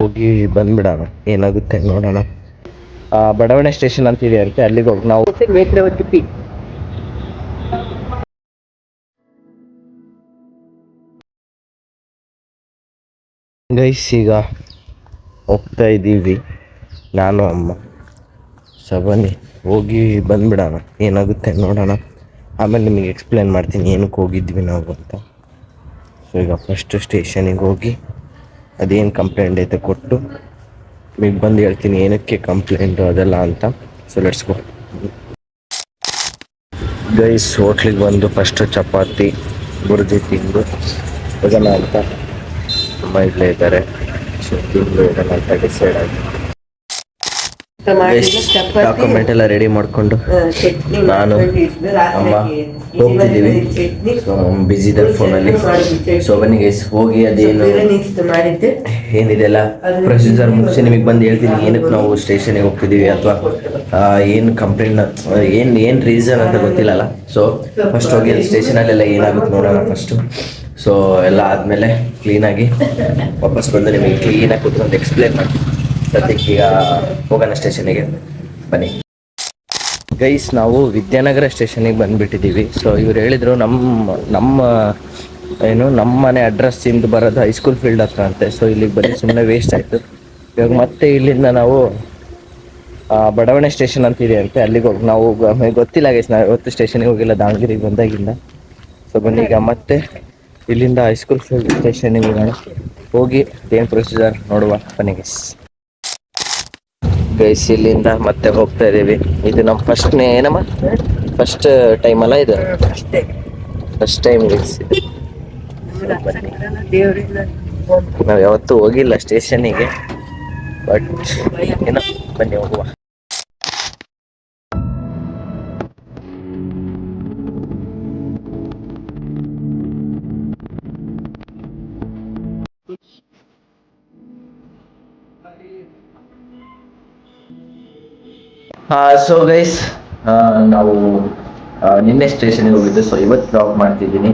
ಹೋಗಿ ಬಂದ್ಬಿಡೋಣ, ಏನಾಗುತ್ತೆ ನೋಡೋಣ. ಬಡಾವಣೆ ಸ್ಟೇಷನ್ ಅಂತ ಇದೆಯಂತೆ, ಅಲ್ಲಿಗೆ ಹೋಗಿ ನಾವು ಗೈಸ್ ಈಗ ಹೋಗ್ತಾ ಇದ್ದೀವಿ ನಾನು ಅಮ್ಮ. ಸೊ ಬನ್ನಿ ಹೋಗಿ ಬಂದ್ಬಿಡೋಣ, ಏನಾಗುತ್ತೆ ನೋಡೋಣ. ಆಮೇಲೆ ನಿಮಗೆ ಎಕ್ಸ್ಪ್ಲೇನ್ ಮಾಡ್ತೀನಿ ಏನಕ್ಕೆ ಹೋಗಿದ್ವಿ ನಾವು ಅಂತ. ಸೊ ಈಗ ಫಸ್ಟ್ ಸ್ಟೇಷನಿಗೆ ಹೋಗಿ ಅದೇನು ಕಂಪ್ಲೇಂಟ್ ಐತೆ ಕೊಟ್ಟು ನಿಮಗೆ ಬಂದು ಹೇಳ್ತೀನಿ ಏನಕ್ಕೆ ಕಂಪ್ಲೇಂಟು ಅದೆಲ್ಲ ಅಂತ. So let's go guys. ಹೋಟ್ಲಿಗೆ ಬಂದು ಫಸ್ಟ್ ಚಪಾತಿ ಬುರ್ಜಿ ತಿಂದು ಹೋಗೋಣ ಅಂತ ತುಂಬ ಇಲ್ಲೇ ಇದ್ದಾರೆ. ಸೊ ತಿಂದು ಹೋಗೋಣ ಅಂತ ಡಿಸೈಡ್ ಆಗಿ ಡಾಕ್ಯುಮೆಂಟ್ ಎಲ್ಲ ರೆಡಿ ಮಾಡಿಕೊಂಡು ನಾನು ಅಮ್ಮ ಹೋಗ್ತಿದ್ದೀವಿ. ಸೊ ಬಿಸಿ ಇದ್ದಾರೆ ಫೋನಲ್ಲಿ. ಸೊ ಬನ್ನಿ ಗೈಸ್ ಹೋಗಿ ಅದೇನು ಏನಿದೆಲ್ಲ ಪ್ರೊಸೀಜರ್ ಮುಗಿಸಿ ನಿಮಗೆ ಬಂದು ಹೇಳ್ತೀನಿ ಏನಕ್ಕೆ ನಾವು ಸ್ಟೇಷನಿಗೆ ಹೋಗ್ತಿದ್ದೀವಿ ಅಥವಾ ಏನು ಕಂಪ್ಲೇಂಟ್ ಏನು ರೀಸನ್ ಅಂತ ಗೊತ್ತಿಲ್ಲಲ್ಲ. ಸೊ ಫಸ್ಟ್ ಹೋಗಿ ಸ್ಟೇಷನಲ್ಲೆಲ್ಲ ಏನಾಗುತ್ತೆ ನೋಡೋಣ ಫಸ್ಟು. ಸೊ ಎಲ್ಲ ಆದಮೇಲೆ ಕ್ಲೀನಾಗಿ ವಾಪಸ್ ಬಂದು ನಿಮಗೆ ಕ್ಲೀನಾಗಿ ಕೂತ್ಕೊಂಡು ಎಕ್ಸ್ಪ್ಲೇನ್ ಮಾಡ್ತೀನಿ. ಸದ್ಯಕ್ಕೆ ಈಗ ಹೋಗೋಣ ಸ್ಟೇಷನಿಗೆ, ಬನ್ನಿ ಗೈಸ್. ನಾವು ವಿದ್ಯಾನಗರ ಸ್ಟೇಷನಿಗೆ ಬಂದುಬಿಟ್ಟಿದ್ದೀವಿ. ಸೊ ಇವ್ರು ಹೇಳಿದರು ನಮ್ಮ ಮನೆ ಅಡ್ರೆಸ್ಸಿಂದ ಬರೋದು ಹೈಸ್ಕೂಲ್ ಫೀಲ್ಡ್ ಹತ್ರ ಅಂತೆ. ಸೊ ಇಲ್ಲಿಗೆ ಬನ್ನಿ, ಸುಮ್ಮನೆ ವೇಸ್ಟ್ ಆಯಿತು. ಇವಾಗ ಮತ್ತೆ ಇಲ್ಲಿಂದ ನಾವು ಬಡಾವಣೆ ಸ್ಟೇಷನ್ ಅಂತ ಇದೆಯಂತೆ, ಅಲ್ಲಿಗೆ ಹೋಗಿ ನಾವು ಗೊತ್ತಿಲ್ಲ ಗೈಸ್, ನಾವು ಇವತ್ತು ಸ್ಟೇಷನಿಗೆ ಹೋಗಿಲ್ಲ ದಾವಣಗೆರೆಗೆ ಬಂದಾಗಿಂದ. ಸೊ ಬನ್ನಿ ಈಗ ಮತ್ತೆ ಇಲ್ಲಿಂದ ಹೈಸ್ಕೂಲ್ ಫೀಲ್ಡ್ ಸ್ಟೇಷನಿಗೆ ಹೋಗಿ ಏನು ಪ್ರೊಸೀಜರ್ ನೋಡುವ, ಬನ್ನಿ ಗೈಸ್. ಇಲ್ಲಿಂದ ಮತ್ತೆ ಹೋಗ್ತಾ ಇದ್ದೀವಿ. ಇದು ನಮ್ಮ ಫಸ್ಟ್ ಟೈಮ್ ಅಲ್ಲ, ಇದು ಫಸ್ಟ್ ಟೈಮ್ ಗೈಸ್. ನಾವು ಯಾವತ್ತೂ ಹೋಗಿಲ್ಲ ಸ್ಟೇಷನಿಗೆ, ಬಟ್ ಏನೋ ಬನ್ನಿ ಹೋಗುವ. ಸೊ ಗೈಸ್, ನಾವು ನಿನ್ನೆ ಸ್ಟೇಷನಿಗೆ ಹೋಗಿದ್ದು. ಸೊ ಇವತ್ತು ಡ್ರಾಪ್ ಮಾಡ್ತಿದ್ದೀನಿ.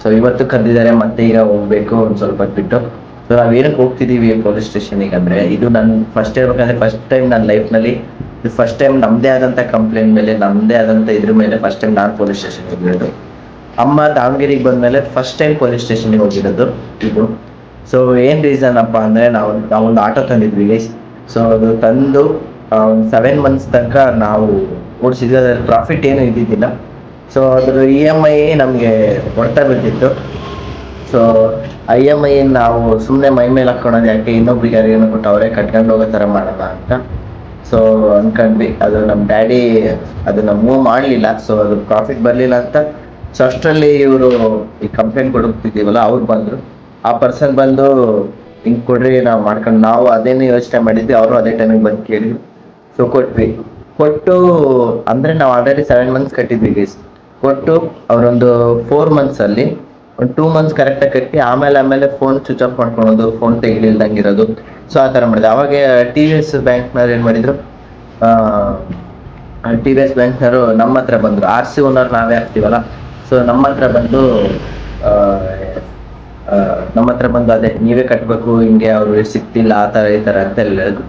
ಸೊ ಇವತ್ತು ಕರೆದಿದ್ದಾರೆ, ಮತ್ತೆ ಈಗ ಹೋಗ್ಬೇಕು ಒಂದು ಸ್ವಲ್ಪ ಹೊತ್ತು ಬಿಟ್ಟು. ಸೊ ನಾವೇನಕ್ಕೆ ಹೋಗ್ತಿದ್ದೀವಿ ಪೊಲೀಸ್ ಸ್ಟೇಷನಿಗೆ ಅಂದರೆ, ಇದು ನಾನು ಫಸ್ಟ್ ಹೇಳ್ಬೇಕಂದ್ರೆ ಫಸ್ಟ್ ಟೈಮ್ ನನ್ನ ಲೈಫ್ನಲ್ಲಿ ಇದು ಫಸ್ಟ್ ಟೈಮ್ ನಮ್ಮದೇ ಆದಂಥ ಕಂಪ್ಲೇಂಟ್ ಮೇಲೆ, ನಮ್ಮದೇ ಆದಂಥ ಇದ್ರ ಮೇಲೆ ಫಸ್ಟ್ ಟೈಮ್ ನಾನು ಪೊಲೀಸ್ ಸ್ಟೇಷನ್ಗೆ ಹೋಗಿರೋದು. ಅಮ್ಮ ದಾವಣಗೆರೆಗೆ ಬಂದಮೇಲೆ ಫಸ್ಟ್ ಟೈಮ್ ಪೊಲೀಸ್ ಸ್ಟೇಷನ್ಗೆ ಹೋಗಿರೋದು ಇದು. ಸೊ ಏನು ರೀಸನ್ ಅಪ್ಪ ಅಂದರೆ, ನಾವೊಂದು ಆಟೋ ತಂದಿದ್ವಿ ಗೈಸ್. ಸೊ ಅದು ತಂದು 7 months ತನಕ ನಾವು ಓಡಿಸಿದ್ವಿ. ಅದ್ರ ಪ್ರಾಫಿಟ್ ಏನು ಇದ್ದಿದ್ದಿಲ್ಲ. ಸೊ ಅದ್ರ EMI ನಮಗೆ ಹೊಡ್ತಾ ಬಿಟ್ಟಿತ್ತು. ಸೊ EMI ನಾವು ಸುಮ್ಮನೆ ಮೈ ಮೇಲೆ ಹಾಕ್ಕೊಳೋದು ಯಾಕೆ, ಇನ್ನೊಬ್ರಿಗೆ ಯಾರಿಗೇನೋ ಕೊಟ್ಟು ಅವರೇ ಕಟ್ಕೊಂಡು ಹೋಗೋ ಥರ ಮಾಡೋಣ ಅಂತ ಸೊ ಅಂದ್ಕೊಂಡ್ವಿ. ಅದು ನಮ್ಮ ಡ್ಯಾಡಿ ಅದನ್ನ ಮೂವ್ ಮಾಡಲಿಲ್ಲ. ಸೊ ಅದು ಪ್ರಾಫಿಟ್ ಬರಲಿಲ್ಲ ಅಂತ. ಸೊ ಅಷ್ಟರಲ್ಲಿ ಇವರು ಈ ಕಂಪ್ಲೇಂಟ್ ಕೊಡೋಗ್ತಿದ್ದೀವಲ್ಲ, ಅವ್ರು ಬಂದರು. ಆ ಪರ್ಸನ್ ಬಂದು ಹಿಂಗೆ ಕೊಡ್ರಿ ನಾವು ಮಾಡ್ಕೊಂಡು, ನಾವು ಅದೇನು ಯೋಚನೆ ಮಾಡಿದ್ವಿ, ಅವರು ಅದೇ ಟೈಮಿಗೆ ಬಂದು ಕೇಳಿದ್ರು. ಸೊ ಕೊಟ್ಟು ಅಂದರೆ ನಾವು ಆಲ್ರೆಡಿ 7 months ಕಟ್ಟಿದ್ವಿ ಗೈಸ್. ಕೊಟ್ಟು ಅವರೊಂದು 4 months ಅಲ್ಲಿ ಒಂದು 2 months ಕರೆಕ್ಟಾಗಿ ಕಟ್ಟಿ ಆಮೇಲೆ ಫೋನ್ ಸ್ವಿಚ್ ಆಫ್ ಮಾಡ್ಕೊಳೋದು, ಫೋನ್ ತೆಗಿಲಿಲ್ದಂಗೆ ಇರೋದು. ಸೊ ಆ ಥರ ಮಾಡಿದೆ. ಅವಾಗ TVS ಬ್ಯಾಂಕ್ನವ್ರು ಏನು ಮಾಡಿದರು, TVS ಬ್ಯಾಂಕ್ನವರು ನಮ್ಮ ಹತ್ರ ಬಂದರು. RC ಓನರ್ ನಾವೇ ಆಗ್ತೀವಲ್ಲ. ಸೊ ನಮ್ಮ ಹತ್ರ ಬಂದು ಅದೇ ನೀವೇ ಕಟ್ಟಬೇಕು, ಹಿಂಗೆ ಅವರು ಸಿಗ್ತಿಲ್ಲ ಆ ಥರ ಈ ಥರ ಅಂತ ಹೇಳಿದ್ರು.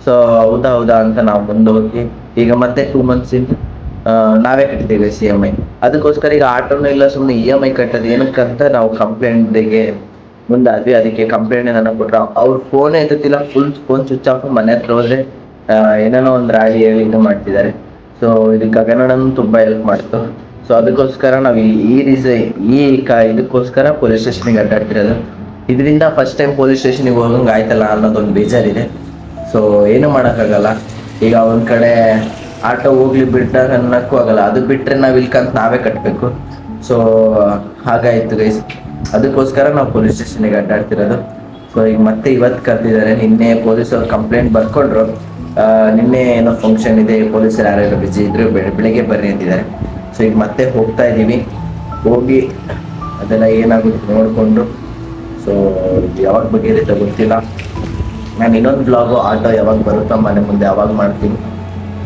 ಸೊ ಹೌದಾ ಅಂತ ನಾವು ಮುಂದೆ ಹೋಗಿ ಈಗ ಮತ್ತೆ 2 months ನಾವೇ ಕಟ್ಟಿದ್ದೀವಿ EMI. ಅದಕ್ಕೋಸ್ಕರ ಈಗ ಆಟೋನೂ ಇಲ್ಲ, ಸುಮ್ಮನೆ EMI ಕಟ್ಟೋದು ಏನಕ್ಕಂತ ನಾವು ಕಂಪ್ಲೇಂಟಿಗೆ ಮುಂದಾದ್ವಿ. ಅದಕ್ಕೆ ಕಂಪ್ಲೇಂಟ್ ನನಗೆ ಕೊಟ್ಟರು. ಅವ್ರು ಫೋನೇ ಎತ್ತುತ್ತಿಲ್ಲ, ಫೋನ್ ಸ್ವಿಚ್ ಆಫ್. ಮನೆ ಹತ್ರ ಹೋದ್ರೆ ಏನೇನೋ ಒಂದು ರಾಡಿ ಹೇಳಿ ಇದು ಮಾಡ್ತಿದ್ದಾರೆ. ಸೊ ಇದು ಗಗನಣ್ಣನೂ ತುಂಬ ಹೆಲ್ಪ್ ಮಾಡ್ತು. ಸೊ ಅದಕ್ಕೋಸ್ಕರ ನಾವು ಇದಕ್ಕೋಸ್ಕರ ಪೊಲೀಸ್ ಸ್ಟೇಷನಿಗೆ ಅಡ್ಡಾಡ್ತಿರೋದು. ಇದರಿಂದ ಫಸ್ಟ್ ಟೈಮ್ ಪೊಲೀಸ್ ಸ್ಟೇಷನಿಗೆ ಹೋಗಂಗೆ ಆಯ್ತಲ್ಲ ಅನ್ನೋದೊಂದು ಬೇಜಾರಿದೆ. ಸೊ ಏನೂ ಮಾಡೋಕ್ಕಾಗಲ್ಲ. ಈಗ ಒಂದು ಕಡೆ ಆಟೋ ಹೋಗ್ಲಿ ಬಿಟ್ಟಾಗ ಅನ್ನೋಕ್ಕೂ ಆಗಲ್ಲ, ಅದು ಬಿಟ್ಟರೆ ನಾವು ಇಲ್ಕಂತ ನಾವೇ ಕಟ್ಟಬೇಕು. ಸೊ ಹಾಗಾಯಿತು ಗೈಸ್. ಅದಕ್ಕೋಸ್ಕರ ನಾವು ಪೊಲೀಸ್ ಸ್ಟೇಷನಿಗೆ ಅಡ್ಡಾಡ್ತಿರೋದು. ಸೊ ಈಗ ಮತ್ತೆ ಇವತ್ತು ಕರೆದಿದ್ದಾರೆ. ನಿನ್ನೆ ಪೊಲೀಸರು ಕಂಪ್ಲೇಂಟ್ ಬರ್ಕೊಂಡ್ರು. ನಿನ್ನೆ ಏನೋ ಫಂಕ್ಷನ್ ಇದೆ, ಪೊಲೀಸರು ಯಾರ್ಯಾರು ಬಿಜಿ ಇದ್ರು ಬೆಳಿಗ್ಗೆ ಬರ್ರಿ ಅಂತಿದ್ದಾರೆ. ಸೊ ಈಗ ಮತ್ತೆ ಹೋಗ್ತಾ ಇದ್ದೀವಿ. ಹೋಗಿ ಅದೆಲ್ಲ ಏನಾಗುತ್ತೆ ನೋಡಿಕೊಂಡು, ಸೊ ಯಾವಾಗ ಬಗೆಹರಿತ ಗೊತ್ತಿಲ್ಲ. ನಾನು ಇನ್ನೊಂದು ಬ್ಲಾಗು ಆಟೋ ಯಾವಾಗ ಬರುತ್ತೋ ಮನೆ ಮುಂದೆ ಅವಾಗ ಮಾಡ್ತೀನಿ.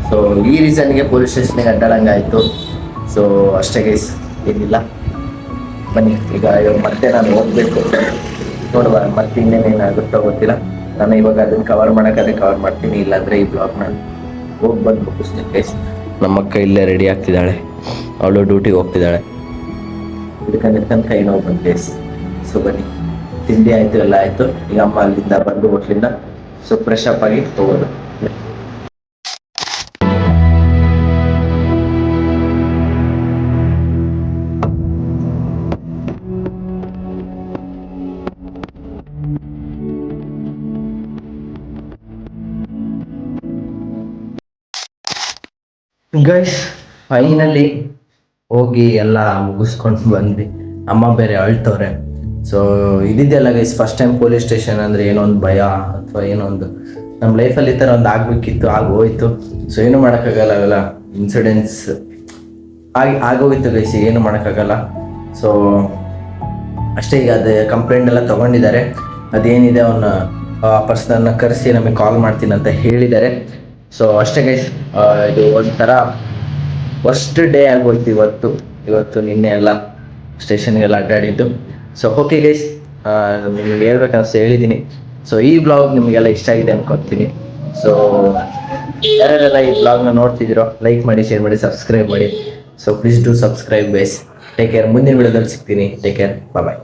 ಸೊ ಈ ರೀಸನ್ಗೆ ಪೊಲೀಸ್ ಸ್ಟೇಷನಿಗೆ ಅಡ್ಡಾಡಂಗಾಯಿತು. ಸೊ ಅಷ್ಟೇ ಗೈಸ್, ಏನಿಲ್ಲ. ಬನ್ನಿ ಈಗ ಮತ್ತೆ ನಾನು ಹೋಗ್ಬೇಕು, ನೋಡುವ ಮತ್ತೆ ಇನ್ನೇನೇನಾಗುತ್ತೋ ಗೊತ್ತಿಲ್ಲ. ನಾನು ಇವಾಗ ಅದನ್ನ ಕವರ್ ಮಾಡೋಕ್ಕಾದ್ರೆ ಕವರ್ ಮಾಡ್ತೀನಿ, ಇಲ್ಲಾಂದರೆ ಈ ಬ್ಲಾಗ್ನ ಹೋಗಿ ಬಂದು ಮುಗಿಸ್ತೀನಿ ಗೈಸ್. ನಮ್ಮ ಅಕ್ಕ ಇಲ್ಲೇ ರೆಡಿ ಆಗ್ತಿದ್ದಾಳೆ, ಅವಳು ಡ್ಯೂಟಿಗೆ ಹೋಗ್ತಿದ್ದಾಳೆ. ಇದಕ್ಕೆ ಕೈ ನೋವು ಬಂದು ಗೈಸ್. ಸೊ ಬನ್ನಿ, ತಿಂಡಿ ಆಯಿತು, ಎಲ್ಲ ಆಯಿತು. ಈಗ ಅಮ್ಮ ಅಲ್ಲಿಂದ ಬಂದು ಹೋಟ್ಲಿಂದ ಸೊ ಫ್ರೆಶ್ ಅಪ್ ಆಗಿ ಹೋಗೋದು. ಗೈಸ್ ಫೈನಲಿ ಹೋಗಿ ಎಲ್ಲ ಮುಗಿಸ್ಕೊಂಡು ಬಂದ್ವಿ. ಅಮ್ಮ ಬೇರೆ ಅಳ್ತವ್ರೆ. ಸೊ ಇದಿದೆಯಲ್ಲ guys, first time police station ಅಂದರೆ ಏನೋ ಒಂದು ಭಯ ಅಥವಾ ಏನೋ ಒಂದು ನಮ್ಮ ಲೈಫಲ್ಲಿ ಈ ಥರ ಒಂದು ಆಗಬೇಕಿತ್ತು, ಆಗೋಯ್ತು. ಸೊ ಏನು ಮಾಡೋಕ್ಕಾಗಲ್ಲ, ಅವೆಲ್ಲ ಇನ್ಸಿಡೆಂಟ್ಸ್ ಆಗೋಯ್ತು ಗೈಸ್, ಏನು ಮಾಡೋಕ್ಕಾಗಲ್ಲ. ಸೊ ಅಷ್ಟೇ. ಈಗ ಅದು ಕಂಪ್ಲೇಂಟ್ ಎಲ್ಲ ತೊಗೊಂಡಿದ್ದಾರೆ. ಅದೇನಿದೆ ಅವನ್ನ ಪರ್ಸನನ್ನ ಕರೆಸಿ ನಮಗೆ ಕಾಲ್ ಮಾಡ್ತೀನಿ ಅಂತ ಹೇಳಿದ್ದಾರೆ. ಸೊ ಅಷ್ಟೇ ಗೈಸ್, ಇದು ಒಂಥರ ಫಸ್ಟ್ ಡೇ ಆಗೋಯ್ತು ಇವತ್ತು ನಿನ್ನೆ ಎಲ್ಲ ಸ್ಟೇಷನ್ಗೆಲ್ಲ ಅಡ್ಡಾಡಿದ್ದು. ಸೊ ಓಕೆ ಗೈಸ್, ನಿಮ್ಗೆ ಹೇಳ್ಬೇಕನ್ನಿಸ್ತು ಹೇಳಿದ್ದೀನಿ. ಸೊ ಈ ಬ್ಲಾಗ್ ನಿಮಗೆಲ್ಲ ಇಷ್ಟ ಆಗಿದೆ ಅನ್ಕೊತೀನಿ. ಸೊ ಯಾರೆಲ್ಲ ಈ ಬ್ಲಾಗ್ನ ನೋಡ್ತಿದ್ದೀರೋ ಲೈಕ್ ಮಾಡಿ, ಶೇರ್ ಮಾಡಿ, ಸಬ್ಸ್ಕ್ರೈಬ್ ಮಾಡಿ. So please do subscribe guys. Take care. ಮುಂದಿನ ವಿಡಿಯೋದಲ್ಲಿ ಸಿಗ್ತೀನಿ. Take care. ಬಾಯ್.